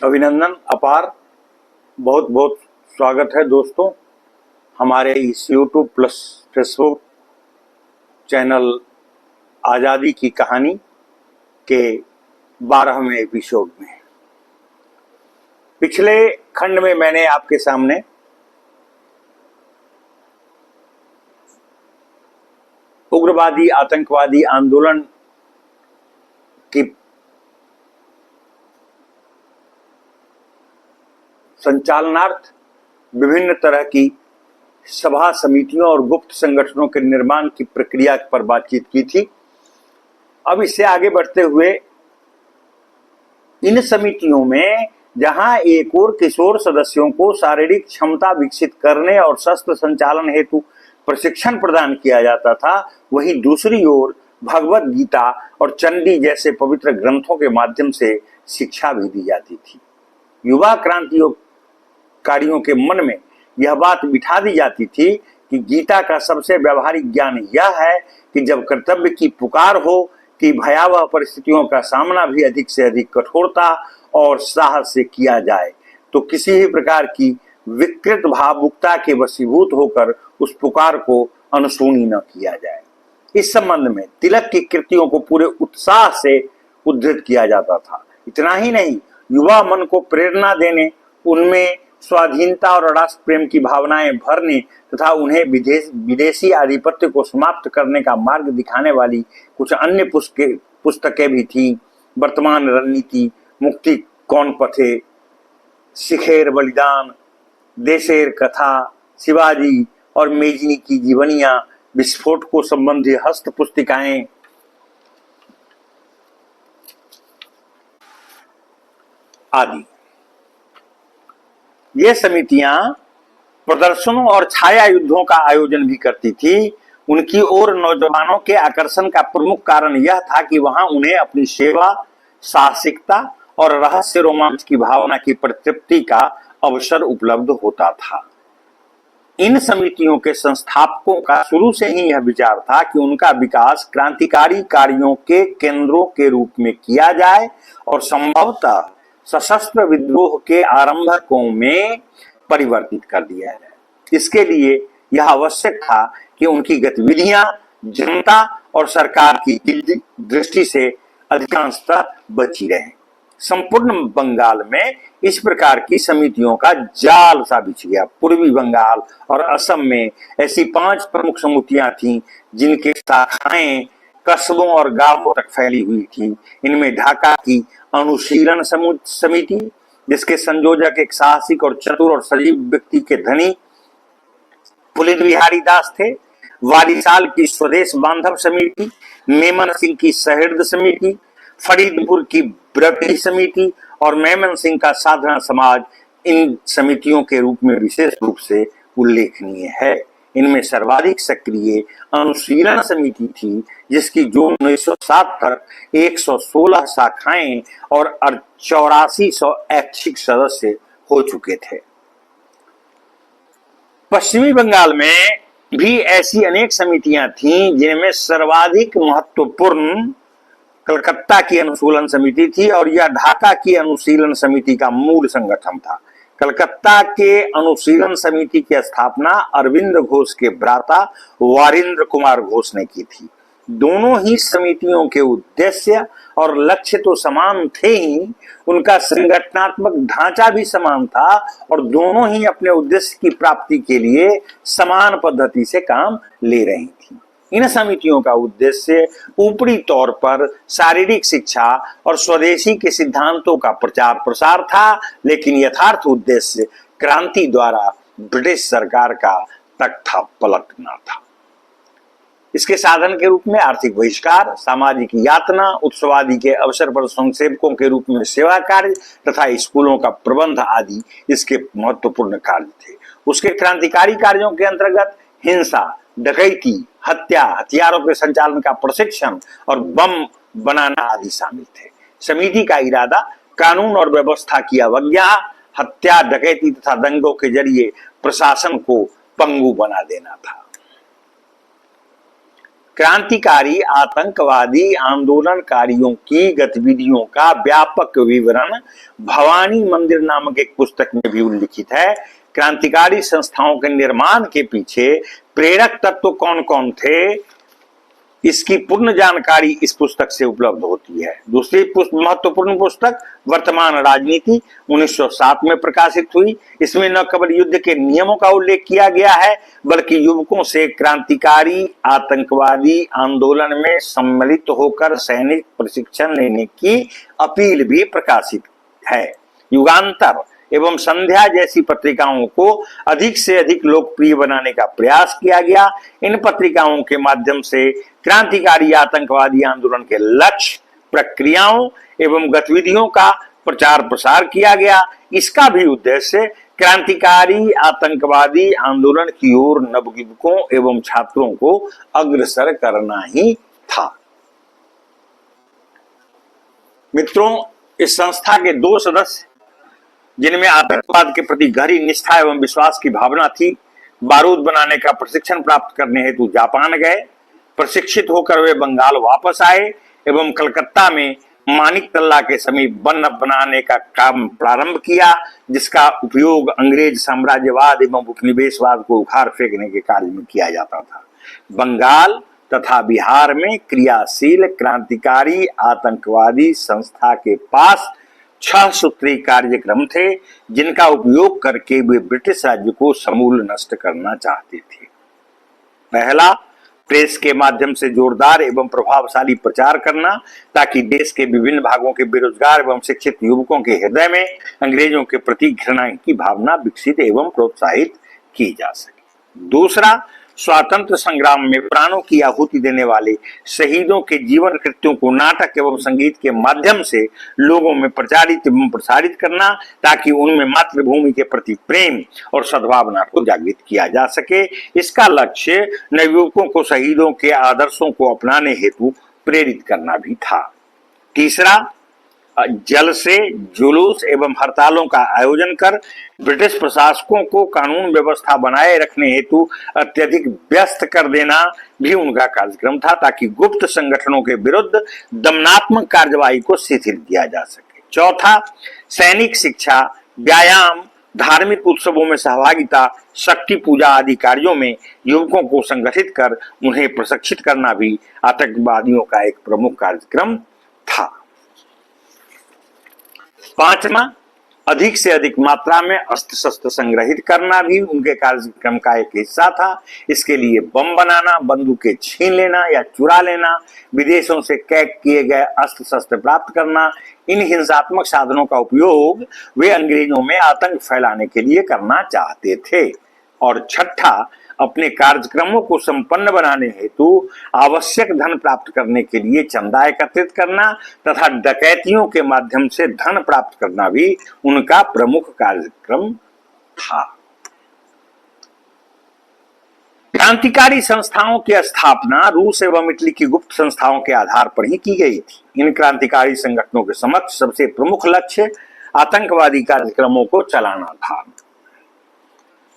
अभिनंदन अपार। बहुत बहुत स्वागत है दोस्तों हमारे इस YouTube प्लस फेसबुक चैनल आज़ादी की कहानी के 12वें एपिसोड में। पिछले खंड में मैंने आपके सामने उग्रवादी आतंकवादी आंदोलन की संचालनार्थ विभिन्न तरह की सभा समितियों और गुप्त संगठनों के निर्माण की प्रक्रिया पर बातचीत की थी। अब इससे आगे बढ़ते हुए इन समितियों में जहां एक और किशोर सदस्यों को शारीरिक क्षमता विकसित करने और शस्त्र संचालन हेतु प्रशिक्षण प्रदान किया जाता था, वहीं दूसरी ओर भगवत गीता और चंडी जैसे पवित्र ग्रंथों के माध्यम से शिक्षा भी दी जाती थी। युवा क्रांतिकारियों के मन में यह बात बिठा दी जाती थी कि गीता का सबसे व्यावहारिक ज्ञान यह है कि जब कर्तव्य की पुकार हो कि भयावह परिस्थितियों का सामना भी अधिक से अधिक कठोरता और साहस से किया जाए, तो किसी भी प्रकार की विकृत भावुकता के वशीभूत होकर उस पुकार को अनसुनी न किया जाए। इस संबंध में तिलक की कृतियों को पूरे उत्साह से उद्धृत किया जाता था। इतना ही नहीं, युवा मन को प्रेरणा देने, उनमें स्वाधीनता और राष्ट्र प्रेम की भावनाएं भरने तथा उन्हें विदेशी आधिपत्य को समाप्त करने का मार्ग दिखाने वाली कुछ अन्य पुस्तकें भी थीं। वर्तमान रणनीति, मुक्ति कौन पथे, शिखेर बलिदान, देशेर कथा, शिवाजी और मेजनी की जीवनियां, विस्फोटकों संबंधी हस्त पुस्तिकाएं आदि। ये समितियां प्रदर्शनों और छाया युद्धों का आयोजन भी करती थी। उनकी ओर नौजवानों के आकर्षण का प्रमुख कारण यह था कि वहां उन्हें अपनी सेवा, साहसिकता और रहस्य रोमांच की भावना की प्रतितृप्ति का अवसर उपलब्ध होता था। इन समितियों के संस्थापकों का शुरू से ही यह विचार था कि उनका विकास क्रांतिकारी कार्यों के केंद्रों के रूप में किया जाए और संभवतः सशस्त्र विद्रोह के आरंभकों में परिवर्तित कर दिया जाए। इसके लिए यह आवश्यक था कि उनकी गतिविधियां जनता और सरकार की दृष्टि से अधिकांशतः बची रहें। संपूर्ण बंगाल में इस प्रकार की समितियों का जाल सा बिछ गया। पूर्वी बंगाल और असम में ऐसी 5 प्रमुख समितियां थीं जिनके शाखाएं कस्बों और गांवों तक फैली हुई थी। इनमें ढाका की अनुशीलन समिति, जिसके संयोजक एक साहसिक और चतुर और सजीव व्यक्ति के धनी पुलिन बिहारी दास थे। वारिसाल की स्वदेश बांधव समिति, मेमन सिंह की सहृद समिति, फरीदपुर की ब्रती समिति और मेमन सिंह का साधना समाज इन समितियों के रूप में विशेष रूप से उल्लेखनीय है। इनमें सर्वाधिक सक्रिय अनुशीलन समिति थी, जिसकी जून 1907 तक 116 शाखाएं और 8400 ऐच्छिक सदस्य हो चुके थे। पश्चिमी बंगाल में भी ऐसी अनेक समितियां थीं, जिनमें सर्वाधिक महत्वपूर्ण कलकत्ता की अनुशीलन समिति थी और यह ढाका की अनुशीलन समिति का मूल संगठन था। कलकत्ता के अनुशीलन समिति की स्थापना अरविंद घोष के भ्राता वारिंद्र कुमार घोष ने की थी। दोनों ही समितियों के उद्देश्य और लक्ष्य तो समान थे ही, उनका संगठनात्मक ढांचा भी समान था और दोनों ही अपने उद्देश्य की प्राप्ति के लिए समान पद्धति से काम ले रही थी। इन समितियों का उद्देश्य ऊपरी तौर पर शारीरिक शिक्षा और स्वदेशी के सिद्धांतों का प्रचार प्रसार था, लेकिन यथार्थ उद्देश्य क्रांति द्वारा ब्रिटिश सरकार का तख्ता पलटना था। इसके साधन के रूप में आर्थिक बहिष्कार, सामाजिक यातना, उत्सवादि के अवसर पर स्वयंसेवकों के रूप में सेवा कार्य तथा स्कूलों का प्रबंध आदि इसके महत्वपूर्ण कार्य थे। उसके क्रांतिकारी कार्यों के अंतर्गत हिंसा, डकैती, हत्या, हथियारों के संचालन का प्रशिक्षण और बम बनाना आदि शामिल थे। समिति का इरादा कानून और व्यवस्था की अवज्ञा, हत्या, डकैती तथा दंगों के जरिए प्रशासन को पंगु बना देना था। क्रांतिकारी आतंकवादी आंदोलनकारियों की गतिविधियों का व्यापक विवरण भवानी मंदिर नामक एक पुस्तक में भी उल्लिखित है। क्रांतिकारी संस्थाओं के निर्माण के पीछे प्रेरक तत्व कौन कौन थे, इसकी पूर्ण जानकारी इस पुस्तक से उपलब्ध होती है। दूसरी महत्वपूर्ण पुस्तक वर्तमान राजनीति 1907 में प्रकाशित हुई। इसमें न केवल युद्ध के नियमों का उल्लेख किया गया है, बल्कि युवकों से क्रांतिकारी आतंकवादी आंदोलन में सम्मिलित होकर सैनिक प्रशिक्षण लेने की अपील भी प्रकाशित है। युगांतर एवं संध्या जैसी पत्रिकाओं को अधिक से अधिक लोकप्रिय बनाने का प्रयास किया गया। इन पत्रिकाओं के माध्यम से क्रांतिकारी आतंकवादी आंदोलन के लक्ष्य, प्रक्रियाओं एवं गतिविधियों का प्रचार प्रसार किया गया। इसका भी उद्देश्य क्रांतिकारी आतंकवादी आंदोलन की ओर नवयुवकों एवं छात्रों को अग्रसर करना ही था। मित्रों, इस संस्था के 2 सदस्य जिनमें आतंकवाद के प्रति गहरी निष्ठा एवं विश्वास की भावना थी, बारूद बनाने का प्रशिक्षण प्राप्त करने हेतु जापान गए। प्रशिक्षित होकर वे बंगाल वापस आए एवं कलकत्ता में मानिक तल्ला के समीप बम बनाने का काम प्रारंभ किया, जिसका उपयोग अंग्रेज साम्राज्यवाद एवं उपनिवेशवाद को उखाड़ फेंकने के कार्य में किया जाता था। बंगाल तथा बिहार में क्रियाशील क्रांतिकारी आतंकवादी संस्था के पास 6 सूत्री कार्यक्रम थे, जिनका उपयोग करके वे ब्रिटिश राज्य को समूल नष्ट करना चाहते थे। पहला, प्रेस के माध्यम से जोरदार एवं प्रभावशाली प्रचार करना, ताकि देश के विभिन्न भागों के बेरोजगार एवं शिक्षित युवकों के हृदय में अंग्रेजों के प्रति घृणा की भावना विकसित एवं प्रोत्साहित की जा सके। दूसरा, स्वातंत्र संग्राम में प्राणों की आहुति देने वाले शहीदों के जीवन कृत्यों को नाटक एवं संगीत के माध्यम से लोगों में प्रचारित एवं प्रसारित करना, ताकि उनमें मातृभूमि के प्रति प्रेम और सद्भावना को जागृत किया जा सके। इसका लक्ष्य नवयुवकों को शहीदों के आदर्शों को अपनाने हेतु प्रेरित करना भी था। तीसरा, जलसे, जुलूस एवं हड़तालों का आयोजन कर ब्रिटिश प्रशासकों को कानून व्यवस्था बनाए रखने हेतु अत्यधिक व्यस्त कर देना भी उनका कार्यक्रम था, ताकि गुप्त संगठनों के विरुद्ध दमनात्मक कार्रवाई को शिथिल किया जा सके। चौथा, सैनिक शिक्षा, व्यायाम, धार्मिक उत्सवों में सहभागिता, शक्ति पूजा आदि कार्यों में युवकों को संगठित कर उन्हें प्रशिक्षित करना भी आतंकवादियों का एक प्रमुख कार्यक्रम था। पांचवा, अधिक से अधिक मात्रा में अस्त्र शस्त्र संग्रहित करना भी उनके कार्यक्रम का एक हिस्सा था। इसके लिए बम बनाना, बंदूकें छीन लेना या चुरा लेना, विदेशों से कैद किए गए अस्त्र शस्त्र प्राप्त करना, इन हिंसात्मक साधनों का उपयोग वे अंग्रेजों में आतंक फैलाने के लिए करना चाहते थे। और छठा, अपने कार्यक्रमों को संपन्न बनाने हेतु आवश्यक धन प्राप्त करने के लिए चंदा एकत्रित करना तथा डकैतियों के माध्यम से धन प्राप्त करना भी उनका प्रमुख कार्यक्रम था। क्रांतिकारी संस्थाओं की स्थापना रूस एवं इटली की गुप्त संस्थाओं के आधार पर ही की गई थी। इन क्रांतिकारी संगठनों के समक्ष सबसे प्रमुख लक्ष्य आतंकवादी कार्यक्रमों को चलाना था।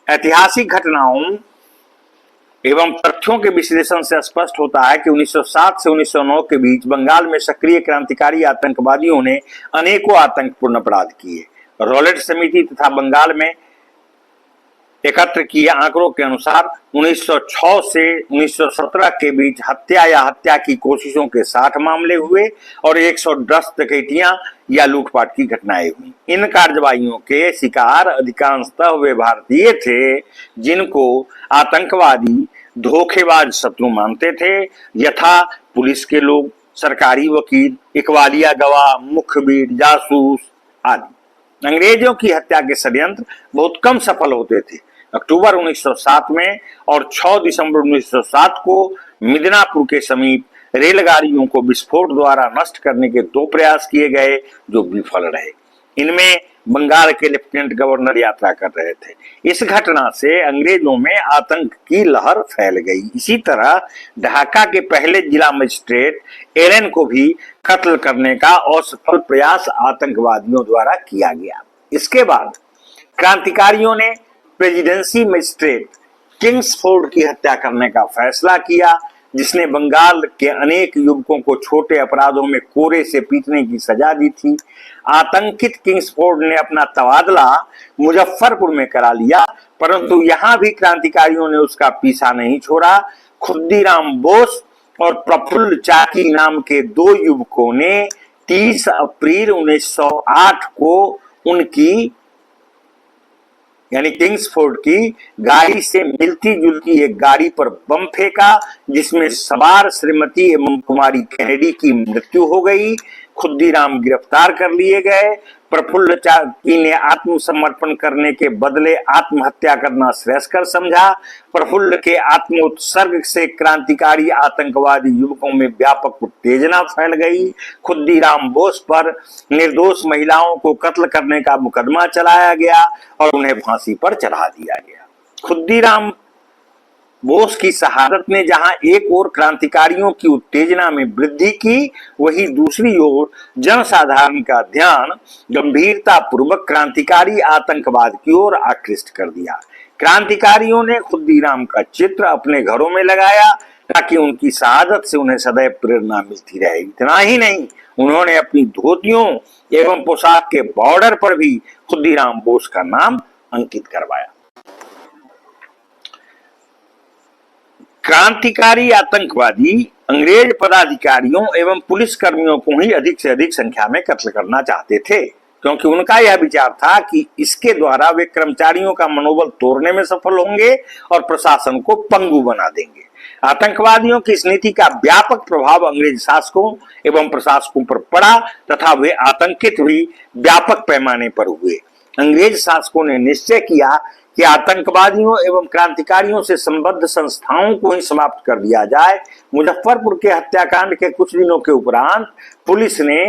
ऐतिहासिक घटनाओं एवं तथ्यों के विश्लेषण से स्पष्ट होता है कि 1907 से 1909 के बीच बंगाल में सक्रिय क्रांतिकारी आतंकवादियों ने अनेकों आतंकपूर्ण अपराध किए। रॉलेट समिति तथा बंगाल में एकत्र किए आंकड़ों के अनुसार 1906 से 1917 के बीच हत्या या हत्या की कोशिशों के 60 मामले हुए और 110 डकैतियां या लूटपाट की घटनाएं हुई। इन कार्रवाइयों के शिकार अधिकांशतः वे भारतीय थे, जिनको आतंकवादी धोखेबाज शत्रु मानते थे, यथा पुलिस के लोग, सरकारी वकील, इकबालिया गवाह, मुखबिर, जासूस आदि। अंग्रेजों की हत्या के षड्यंत्र बहुत कम सफल होते थे। अक्टूबर 1907 में और 6 दिसंबर 1907 को मिदनापुर के समीप रेलगाड़ियों को विस्फोट द्वारा नष्ट करने के 2 प्रयास किए गए, जो विफल रहे। इनमें बंगाल के लेफ्टिनेंट गवर्नर यात्रा कर रहे थे। इस घटना से अंग्रेजों में आतंक की लहर फैल गई। इसी तरह ढाका के पहले जिला मजिस्ट्रेट एलन को भी कत्ल करने का असफल प्रयास आतंकवादियों द्वारा किया गया। इसके बाद क्रांतिकारियों ने प्रेसिडेंसी मजिस्ट्रेट किंग्सफोर्ड की हत्या करने का फैसला किया। जिसने बंगाल के अनेक युवकों को छोटे अपराधों में कोरे से पीटने की सजा दी थी। आतंकित किंग्सफोर्ड ने अपना तबादला मुजफ्फरपुर में करा लिया, परंतु यहां भी क्रांतिकारियों ने उसका पीछा नहीं छोड़ा। खुद्दीराम बोस और प्रफुल्ल चाकी नाम के दो युवकों ने 30 अप्रैल 1908 को उनकी यानी किंग्सफोर्ड की गाड़ी से मिलती जुलती एक गाड़ी पर बम फेंका, जिसमें सवार श्रीमती एवं कुमारी कैनेडी की मृत्यु हो गई। खुद्दीराम गिरफ्तार कर लिए गए। प्रफुल्ल चाकी ने आत्मसमर्पण करने के बदले आत्महत्या करना श्रेयस्कर समझा। प्रफुल्ल के आत्मोत्सर्ग से क्रांतिकारी आतंकवादी युवकों में व्यापक उत्तेजना फैल गई। खुद्दीराम बोस पर निर्दोष महिलाओं को कत्ल करने का मुकदमा चलाया गया और उन्हें फांसी पर चढ़ा दिया गया। खुद्दीराम बोस की शहादत ने जहां एक ओर क्रांतिकारियों की उत्तेजना में वृद्धि की, वहीं दूसरी ओर जनसाधारण का ध्यान गंभीरता पूर्वक क्रांतिकारी आतंकवाद की ओर आकृष्ट कर दिया। क्रांतिकारियों ने खुद्दीराम का चित्र अपने घरों में लगाया ताकि उनकी शहादत से उन्हें सदैव प्रेरणा मिलती रहे। इतना ही नहीं, उन्होंने अपनी धोतियों एवं पोशाक के बॉर्डर पर भी खुद्दीराम बोस का नाम अंकित करवाया। क्रांतिकारी आतंकवादी अंग्रेज पदाधिकारियों एवं पुलिस कर्मियों को ही अधिक से अधिक संख्या में कत्ल करना चाहते थे, क्योंकि उनका यह विचार था कि इसके द्वारा वे कर्मचारियों का मनोबल तोड़ने में सफल होंगे और प्रशासन को पंगु बना देंगे। आतंकवादियों की इस नीति का व्यापक प्रभाव अंग्रेज शासकों एवं प्रशासकों पर पड़ा तथा वे आतंकित भी व्यापक पैमाने पर हुए। अंग्रेज शासकों ने निश्चय किया कि आतंकवादियों एवं क्रांतिकारियों से संबद्ध संस्थाओं को ही समाप्त कर दिया जाए। मुजफ्फरपुर के हत्याकांड के कुछ दिनों के उपरांत पुलिस ने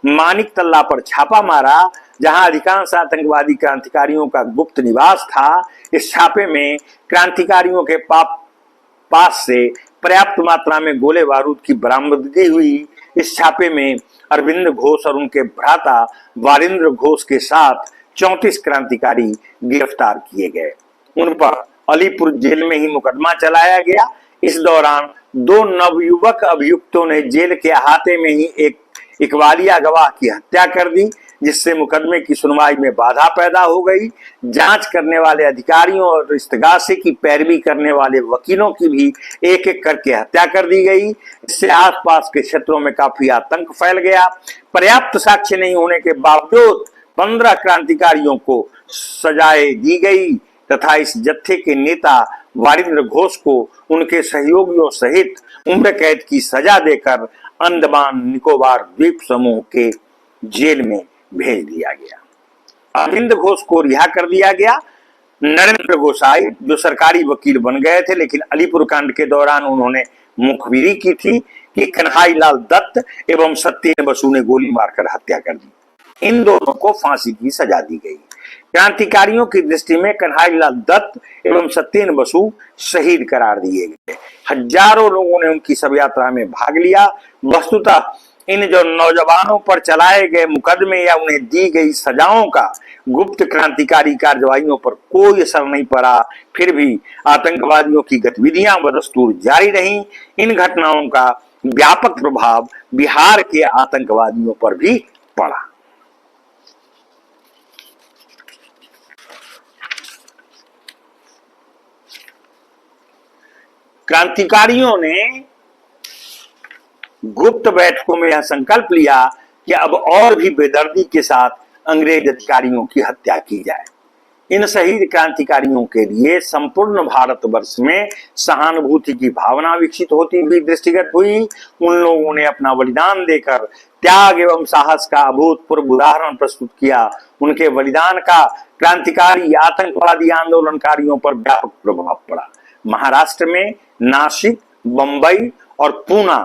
मानिक तल्ला पर छापा मारा, जहां अधिकांश आतंकवादी क्रांतिकारियों का गुप्त निवास था। इस छापे में क्रांतिकारियों के पास से पर्याप्त मात्रा में गोले बारूद की बरामदगी हुई। इस छापे में अरविंद घोष और उनके भ्राता वारिंद्र घोष के साथ 34 क्रांतिकारी गिरफ्तार किए गए। उन पर अलीपुर जेल में ही मुकदमा चलाया गया। इस दौरान दो नवयुवक अभियुक्तों ने जेल के अहाते में ही एक इकबालिया गवाह की हत्या कर दी, जिससे मुकदमे की सुनवाई में बाधा पैदा हो गई। जांच करने वाले अधिकारियों और इस्तगासे की पैरवी करने वाले वकीलों की भी एक एक करके हत्या कर दी गई। इससे आसपास के क्षेत्रों में काफी आतंक फैल गया। पर्याप्त साक्ष्य नहीं होने के बावजूद 15 क्रांतिकारियों को सजाएं दी गई तथा इस जत्थे के नेता वारिंद्र घोष को उनके सहयोगियों सहित उम्र कैद की सजा देकर अंडमान निकोबार द्वीप समूह के जेल में भेज दिया गया। अरविंद घोष को रिहा कर दिया गया। नरेंद्र गोसाई जो सरकारी वकील बन गए थे, लेकिन अलीपुर कांड के दौरान उन्होंने मुखबिरी की थी कि कन्हई लाल दत्त एवं सत्येंद्र बसु ने गोली मारकर हत्या कर दी। इन दोनों को फांसी की सजा दी गई। क्रांतिकारियों की दृष्टि में कन्हई लाल दत्त एवं सत्येंद्र बसु शहीद करार दिए गए। हजारों लोगों ने उनकी शव यात्रा में भाग लिया। वस्तुतः इन जो नौजवानों पर चलाए गए मुकदमे या उन्हें दी गई सजाओं का गुप्त क्रांतिकारी कार्रवाइयों पर कोई असर नहीं पड़ा। फिर भी आतंकवादियों की गतिविधियां बदस्तूर जारी रहीं। इन घटनाओं का व्यापक प्रभाव बिहार के आतंकवादियों पर भी पड़ा। क्रांतिकारियों ने गुप्त बैठकों में यह संकल्प लिया कि अब और भी बेदर्दी के साथ अंग्रेज अधिकारियों की हत्या की जाए। इन शहीद क्रांतिकारियों के लिए संपूर्ण भारतवर्ष में सहानुभूति की भावना विकसित होती हुई दृष्टिगत हुई। उन लोगों ने अपना बलिदान देकर त्याग एवं साहस का अभूतपूर्व उदाहरण प्रस्तुत किया। उनके बलिदान का क्रांतिकारी आतंकवादी आंदोलनकारियों पर व्यापक प्रभाव पड़ा। महाराष्ट्र में नासिक, बंबई और पूना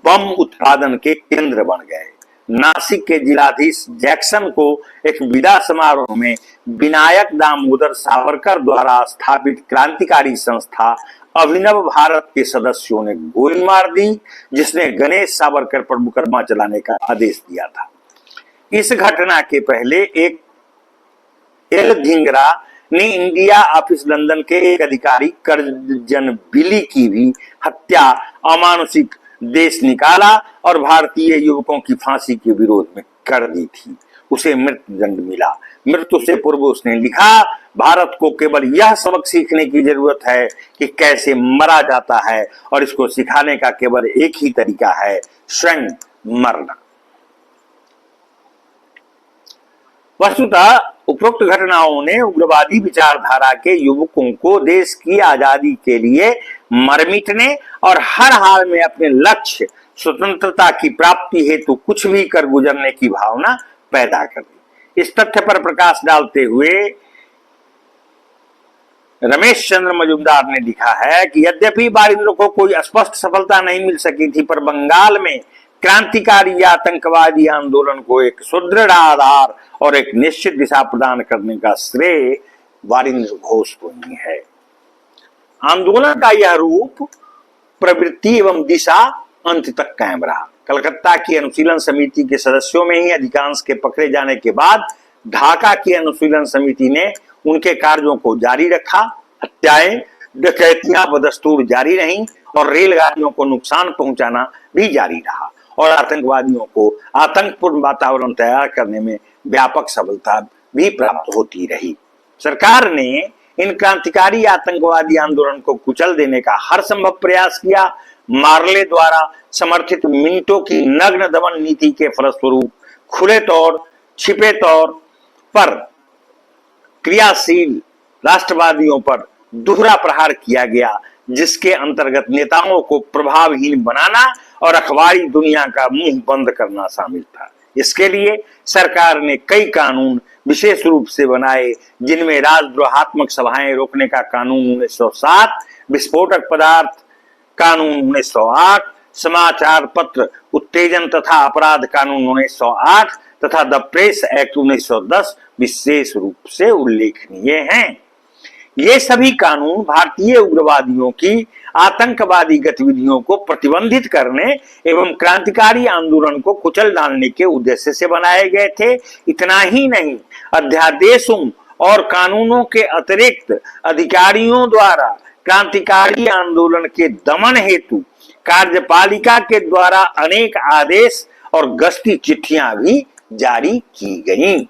बम उत्पादन के केंद्र बन गए। नासिक के जिलाधीश जैक्सन को एक विदा समारोह में विनायक दामोदर सावरकर द्वारा स्थापित क्रांतिकारी संस्था अभिनव भारत के सदस्यों ने गोली मार दी, जिसने गणेश सावरकर पर मुकदमा चलाने का आदेश दिया था। इस घटना के पहले एक एल धिंगरा ने इंडिया ऑफिस लंदन के एक अधिकारी करजन बिली की भी हत्या अमानुषिक देश निकाला और भारतीय युवकों की फांसी के विरोध में कर दी थी। उसे मृत्युदंड मिला। मृत्यु से पूर्व उसने लिखा, भारत को केवल यह सबक सीखने की जरूरत है कि कैसे मरा जाता है और इसको सिखाने का केवल एक ही तरीका है, स्वयं मरना। वस्तुतः उपरोक्त घटनाओं ने उग्रवादी विचारधारा के युवकों को देश की आजादी के लिए मर मिटने और हर हाल में अपने लक्ष्य स्वतंत्रता की प्राप्ति हेतु कुछ भी कर गुजरने की भावना पैदा कर दी। इस तथ्य पर प्रकाश डालते हुए रमेश चंद्र मजुमदार ने लिखा है कि यद्यपि बारिंद्र को कोई स्पष्ट सफलता नहीं मिल सकी थी, पर बंगाल में क्रांतिकारी आतंकवादी आंदोलन को एक सुदृढ़ आधार और एक निश्चित दिशा प्रदान करने का श्रेय वारिंद्र घोष को ही है। आंदोलन का यह रूप, प्रवृत्ति एवं दिशा अंत तक कायम रहा। कलकत्ता की अनुशीलन समिति के सदस्यों में ही अधिकांश के पकड़े जाने के बाद ढाका की अनुशीलन समिति ने उनके कार्यों को जारी रखा। हत्याएं, डकैतियां बदस्तूर जारी रहीं और रेलगाड़ियों को नुकसान पहुंचाना भी जारी रहा और आतंकवादियों को आतंकपूर्ण वातावरण तैयार करने में व्यापक सफलता भी प्राप्त होती रही। सरकार ने इन क्रांतिकारी आतंकवादी आंदोलन को कुचल देने का हर संभव प्रयास किया। मार्ले द्वारा समर्थित मिंटो की नग्न दमन नीति के फलस्वरूप खुले तौर, छिपे तौर पर क्रियाशील राष्ट्रवादियों पर दोहरा प्रहार किया गया, जिसके अंतर्गत नेताओं को प्रभावहीन बनाना और अखबारी दुनिया का मुंह बंद करना शामिल था। इसके लिए सरकार ने कई कानून विशेष रूप से बनाए, जिनमें राजद्रोहात्मक सभाएं रोकने का कानून 1907, विस्फोटक पदार्थ कानून 1908, समाचार पत्र उत्तेजन तथा अपराध कानून 1908 तथा द प्रेस एक्ट 1910 विशेष रूप से उल्लेखनीय हैं। ये सभी कानून भारतीय उग्रवादियों की आतंकवादी गतिविधियों को प्रतिबंधित करने एवं क्रांतिकारी आंदोलन को कुचल डालने के उद्देश्य से बनाए गए थे। इतना ही नहीं, अध्यादेशों और कानूनों के अतिरिक्त अधिकारियों द्वारा क्रांतिकारी आंदोलन के दमन हेतु कार्यपालिका के द्वारा अनेक आदेश और गश्ती चिट्ठियां भी जारी की गईं।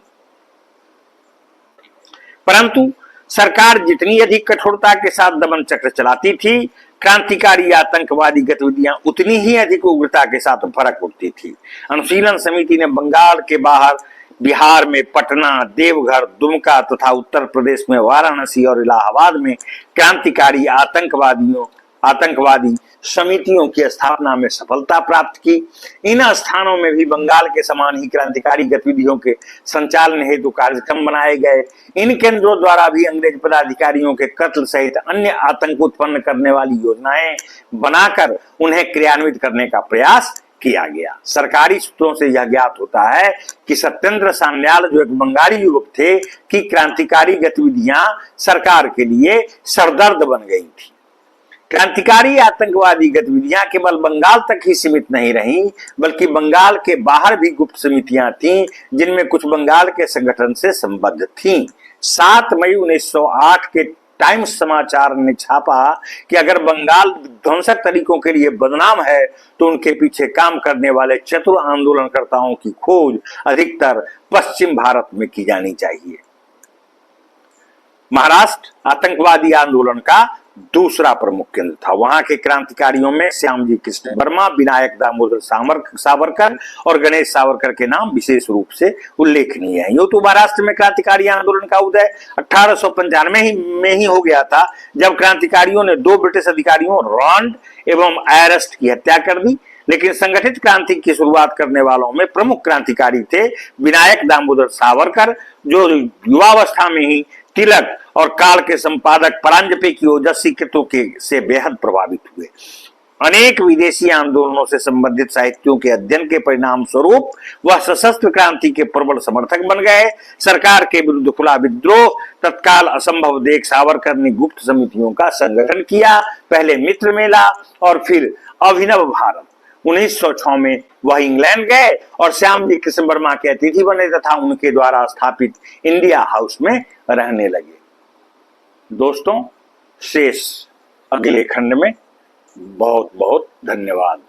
परंतु सरकार जितनी अधिक कठोरता के साथ दमन चक्र चलाती थी, क्रांतिकारी आतंकवादी गतिविधियां उतनी ही अधिक उग्रता के साथ फरक उठती थी। अनुशीलन समिति ने बंगाल के बाहर बिहार में पटना, देवघर, दुमका तथा उत्तर प्रदेश में वाराणसी और इलाहाबाद में क्रांतिकारी आतंकवादी समितियों की स्थापना में सफलता प्राप्त की। इन स्थानों में भी बंगाल के समान ही क्रांतिकारी गतिविधियों के संचालन हेतु कार्यक्रम बनाए गए। इन केंद्रों द्वारा भी अंग्रेज पदाधिकारियों के कत्ल सहित अन्य आतंक उत्पन्न करने वाली योजनाएं बनाकर उन्हें क्रियान्वित करने का प्रयास किया गया। सरकारी सूत्रों से यह ज्ञात होता है कि सत्येंद्र सान्याल, जो एक बंगाली युवक थे, की क्रांतिकारी गतिविधियां सरकार के लिए सरदर्द बन गई थी। क्रांतिकारी आतंकवादी गतिविधियां केवल बंगाल तक ही सीमित नहीं रहीं, बल्कि बंगाल के बाहर भी गुप्त समितियां थीं, जिनमें कुछ बंगाल के संगठन से संबद्ध थीं। 7 मई 1908 के टाइम्स समाचार ने छापा कि अगर बंगाल विध्वंसक तरीकों के लिए बदनाम है, तो उनके पीछे काम करने वाले चतुर आंदोलनकर्ताओं की खोज अधिकतर पश्चिम भारत में की जानी चाहिए। महाराष्ट्र आतंकवादी आंदोलन का दूसरा प्रमुख केंद्र था। वहां के क्रांतिकारियों में श्यामजी कृष्ण वर्मा, विनायक दामोदर सावरकर और गणेश सावरकर के नाम विशेष रूप से उल्लेखनीय हैं। यूं तो महाराष्ट्र में क्रांतिकारी आंदोलन का उदय 1895 में ही हो गया था, जब क्रांतिकारियों ने 2 ब्रिटिश अधिकारियों रॉन्ड एवं एरस्ट की हत्या कर दी। लेकिन संगठित क्रांति की शुरुआत करने वालों में प्रमुख क्रांतिकारी थे विनायक दामोदर सावरकर, जो युवावस्था में ही तिलक और काल के संपादक परांजपे की ओजस्वी कृतों के से बेहद प्रभावित हुए। अनेक विदेशी आंदोलनों से संबंधित साहित्यों के अध्ययन के परिणाम स्वरूप वह सशस्त्र क्रांति के प्रबल समर्थक बन गए। सरकार के विरुद्ध खुला विद्रोह तत्काल असंभव देख सावरकर ने गुप्त समितियों का संगठन किया। पहले मित्र मेला और फिर अभिनव भारत। 1906 में वह इंग्लैंड गए और श्यामजी कृष्ण वर्मा के अतिथि बने तथा उनके द्वारा स्थापित इंडिया हाउस में रहने लगे। दोस्तों शेष अगले खंड में। बहुत बहुत धन्यवाद।